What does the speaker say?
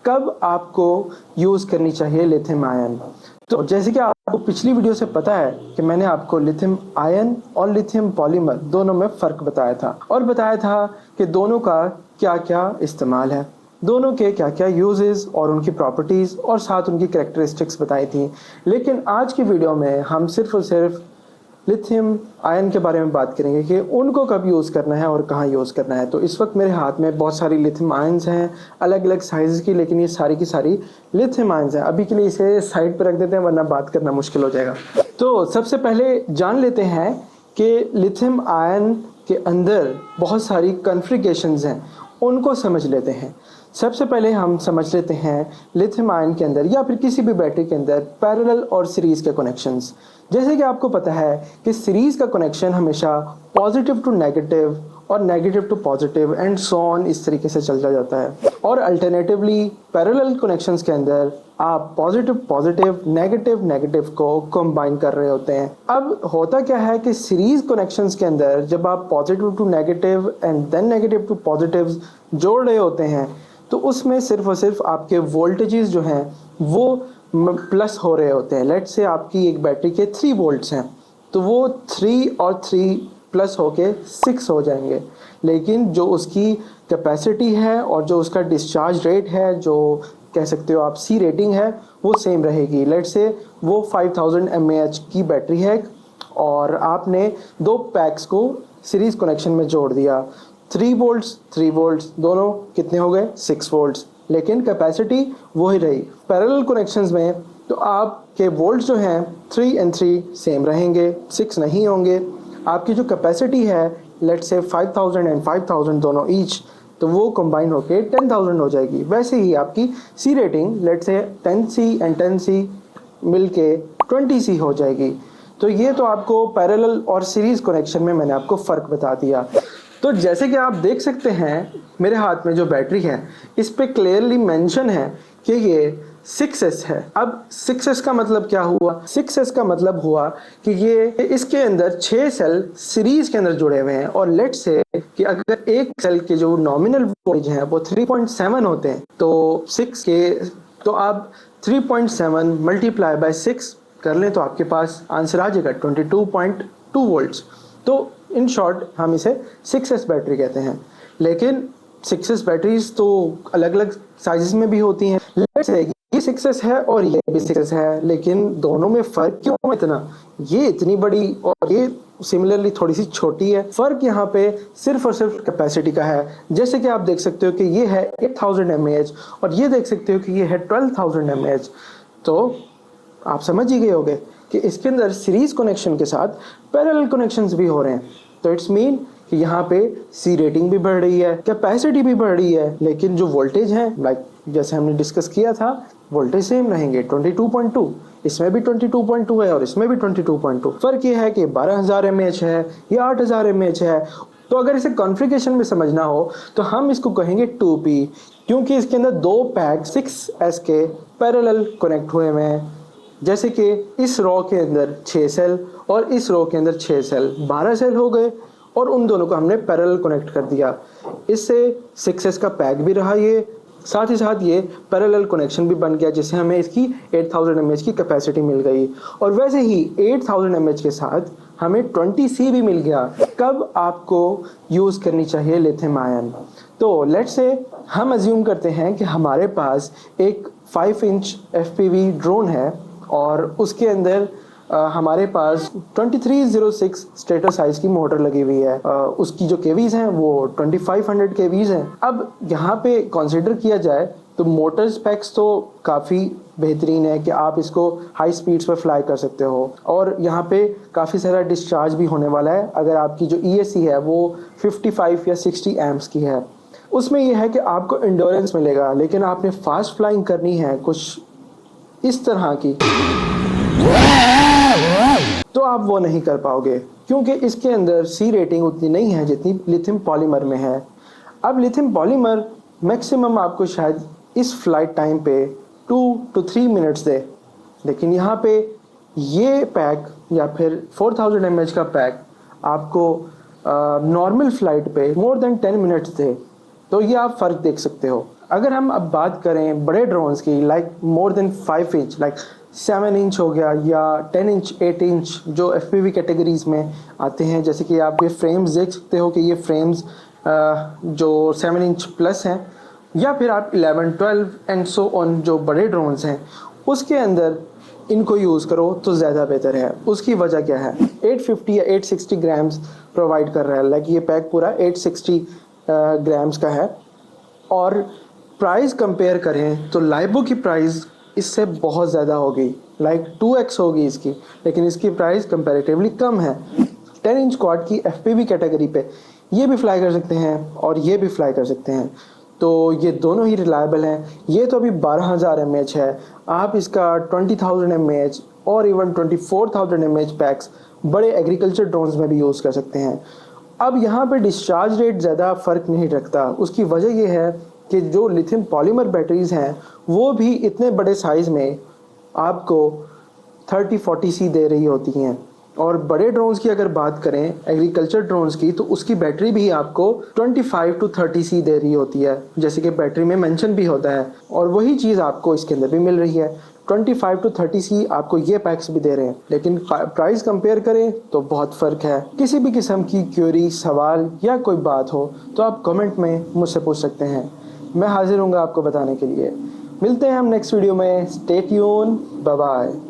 कब आपको यूज़ करनी चाहिए लिथियम आयन। तो जैसे कि आपको पिछली वीडियो से पता है कि मैंने आपको लिथियम आयन और लिथियम पॉलीमर दोनों में फ़र्क बताया था और बताया था कि दोनों का क्या क्या इस्तेमाल है, दोनों के क्या क्या यूजेस और उनकी प्रॉपर्टीज़ और साथ उनकी कैरेक्टरिस्टिक्स बताई थी। लेकिन आज की वीडियो में हम सिर्फ और सिर्फ लिथियम आयन के बारे में बात करेंगे कि उनको कब यूज़ करना है और कहाँ यूज़ करना है। तो इस वक्त मेरे हाथ में बहुत सारी लिथियम आयन्स हैं अलग अलग साइज़ की, लेकिन ये सारी की सारी लिथियम आयन्स हैं। अभी के लिए इसे साइड पर रख देते हैं वरना बात करना मुश्किल हो जाएगा। तो सबसे पहले जान लेते हैं कि लिथियम आयन के अंदर बहुत सारी कॉन्फ़िगरेशंस हैं, उनको समझ लेते हैं। सबसे पहले हम समझ लेते हैं लिथियम आयन के अंदर या फिर किसी भी बैटरी के अंदर पैरेलल और सीरीज़ के कनेक्शंस। जैसे कि आपको पता है कि सीरीज़ का कनेक्शन हमेशा पॉजिटिव टू नेगेटिव और negative to positive and so on इस तरीके से चलता जाता है। और अल्टरनेटिवली पैरेलल कनेक्शंस के अंदर आप पॉजिटिव पॉजिटिव नेगेटिव नेगेटिव को कंबाइन कर रहे होते हैं। अब होता क्या है कि सीरीज़ कनेक्शंस के अंदर जब आप positive to negative and then negative to positive जोड़ रहे होते हैं तो उसमें सिर्फ और सिर्फ आपके वोल्टेजेस जो हैं वो प्लस हो रहे होते हैं। लेट्स से आपकी एक बैटरी के 3 वोल्ट्स हैं तो वो 3 और 3 प्लस होके 6 हो जाएंगे, लेकिन जो उसकी कैपेसिटी है और जो उसका डिस्चार्ज रेट है, जो कह सकते हो आप सी रेटिंग है, वो सेम रहेगी। लेट्स से वो 5000 mAh की बैटरी है और आपने 2 पैक्स को सीरीज़ कनेक्शन में जोड़ दिया। 3 वोल्ट्स दोनों कितने हो गए 6 वोल्ट्स, लेकिन कैपेसिटी वही रही। पैरेलल कनेक्शंस में तो आपके वोल्ट्स जो हैं 3 और 3 सेम रहेंगे, 6 नहीं होंगे। आपकी जो कैपेसिटी है लेट्स से 5000 और 5000 दोनों ईच, तो वो कंबाइन होके 10000 हो जाएगी। वैसे ही आपकी सी रेटिंग लेट्स से 10C और 10C मिलके 20C हो जाएगी। तो ये तो आपको पैरेलल और सीरीज़ कनेक्शन में मैंने आपको फ़र्क बता दिया। तो जैसे कि आप देख सकते हैं मेरे हाथ में जो बैटरी है इस पे क्लियरली मेंशन है कि ये 6S है। अब 6S का मतलब क्या हुआ? 6S का मतलब हुआ कि ये इसके अंदर 6 सेल सीरीज के अंदर जुड़े हुए हैं और लेट्स से कि अगर एक सेल के जो नॉमिनल वोल्टेज हैं वो 3.7 होते हैं तो 6 के तो आप 3.7 मल्टीप्लाई बाय 6 कर लें तो आपके पास आंसर आ जाएगा 22.2 वोल्ट्स। तो इन शॉर्ट हम इसे 6S बैटरी कहते हैं। लेकिन 6S बैटरीज तो अलग अलग साइजेस में भी होती हैं। लेट्स से ये 6S है और ये भी 6S है, लेकिन दोनों में फ़र्क क्यों इतना? ये इतनी बड़ी और ये सिमिलरली थोड़ी सी छोटी है। फ़र्क यहाँ पे सिर्फ और सिर्फ कैपेसिटी का है। जैसे कि आप देख सकते हो कि ये है 8000 mAh और ये देख सकते हो कि ये है 12000 mAh। तो आप समझ ही गए होंगे कि इसके अंदर सीरीज कनेक्शन के साथ पैरेलल कनेक्शंस भी हो रहे हैं। तो इट्स मीन कि यहाँ पे सी रेटिंग भी बढ़ रही है, कैपेसिटी भी बढ़ रही है, लेकिन जो वोल्टेज है लाइक जैसे हमने डिस्कस किया था वोल्टेज सेम रहेंगे 22.2। इसमें भी 22.2 है और इसमें भी 22.2। फ़र्क ये है कि 12000 mAh है या 8000 mAh है। तो अगर इसे कॉन्फ़िगरेशन में समझना हो तो हम इसको कहेंगे 2P, क्योंकि इसके अंदर 2 पैक 6S के पैरेलल कनेक्ट हुए हुए हैं। जैसे कि इस रो के अंदर 6 सेल और इस रो के अंदर 6 सेल 12 सेल हो गए और उन दोनों को हमने पैरेलल कनेक्ट कर दिया। इससे 6S का पैक भी रहा, ये साथ ही साथ ये पैरेलल कनेक्शन भी बन गया, जिससे हमें इसकी 8000 mAh की कैपेसिटी मिल गई। और वैसे ही 8000 mAh के साथ हमें 20C भी मिल गया। कब आपको यूज़ करनी चाहिए लिथियम आयन? तो लेट्स से हम अज्यूम करते हैं कि हमारे पास एक 5 इंच FPV ड्रोन है और उसके अंदर हमारे पास 2306 स्टेटर साइज की मोटर लगी हुई है। उसकी जो केवीज हैं वो 2500 केवीज हैं। अब यहाँ पे कंसीडर किया जाए तो मोटर स्पेक्स तो काफ़ी बेहतरीन है कि आप इसको हाई स्पीड्स पर फ्लाई कर सकते हो और यहाँ पे काफ़ी सारा डिस्चार्ज भी होने वाला है। अगर आपकी जो ESC है वो 55 या 60 एम्प्स की है, उसमें यह है कि आपको इंडोरेंस मिलेगा, लेकिन आपने फास्ट फ्लाइंग करनी है कुछ इस तरह की तो आप वो नहीं कर पाओगे, क्योंकि इसके अंदर सी रेटिंग उतनी नहीं है जितनी लिथियम पॉलीमर में है। अब लिथियम पॉलीमर मैक्सिमम आपको शायद इस फ्लाइट टाइम पे 2 to 3 मिनट्स दे, लेकिन यहाँ पे ये पैक या फिर 4000 mAh का पैक आपको नॉर्मल फ्लाइट पे मोर देन 10 मिनट्स दे। तो ये आप फ़र्क देख सकते हो। अगर हम अब बात करें बड़े ड्रोन्स की, like more than 5 inch, like 7 inch हो गया या 10 इंच 8 इंच, जो FPV कैटेगरीज में आते हैं, जैसे कि आप ये फ्रेम्स देख सकते हो कि ये फ्रेम्स जो 7 इंच प्लस हैं, या फिर आप 11 12 एंड सो ऑन जो बड़े ड्रोन्स हैं उसके अंदर इनको यूज़ करो तो ज़्यादा बेहतर है। उसकी वजह क्या है, 850 या 860 ग्राम्स प्रोवाइड कर रहा है, लाइक ये पैक पूरा 860 ग्राम्स का है। और प्राइस कंपेयर करें तो लाइबो की प्राइस इससे बहुत ज़्यादा होगी, लाइक 2x होगी इसकी, लेकिन इसकी प्राइस कंपैरेटिवली कम है। 10 इंच क्वाड की FPV कैटेगरी पे ये भी फ्लाई कर सकते हैं और ये भी फ्लाई कर सकते हैं, तो ये दोनों ही रिलायबल हैं। ये तो अभी 12,000 mAh है, आप इसका 20,000 mAh और इवन 24,000 mAh पैक्स बड़े एग्रीकल्चर ड्रोन्स में भी यूज़ कर सकते हैं। अब यहाँ पे डिस्चार्ज रेट ज़्यादा फ़र्क नहीं रखता। उसकी वजह ये है कि जो लिथियम पॉलीमर बैटरीज़ हैं वो भी इतने बड़े साइज़ में आपको 30-40 सी दे रही होती हैं। और बड़े ड्रोन्स की अगर बात करें, एग्रीकल्चर ड्रोन्स की, तो उसकी बैटरी भी आपको 25 to 30 सी दे रही होती है, जैसे कि बैटरी में मेंशन भी होता है। और वही चीज़ आपको इसके अंदर भी मिल रही है, 25 to 30 सी आपको ये पैक्स भी दे रहे हैं। लेकिन प्राइस कंपेयर करें तो बहुत फ़र्क है। किसी भी किस्म की क्वेरी, सवाल या कोई बात हो तो आप कमेंट में मुझसे पूछ सकते हैं, मैं हाजिर हूँगा आपको बताने के लिए। मिलते हैं हम नेक्स्ट वीडियो में। Stay tune, bye bye.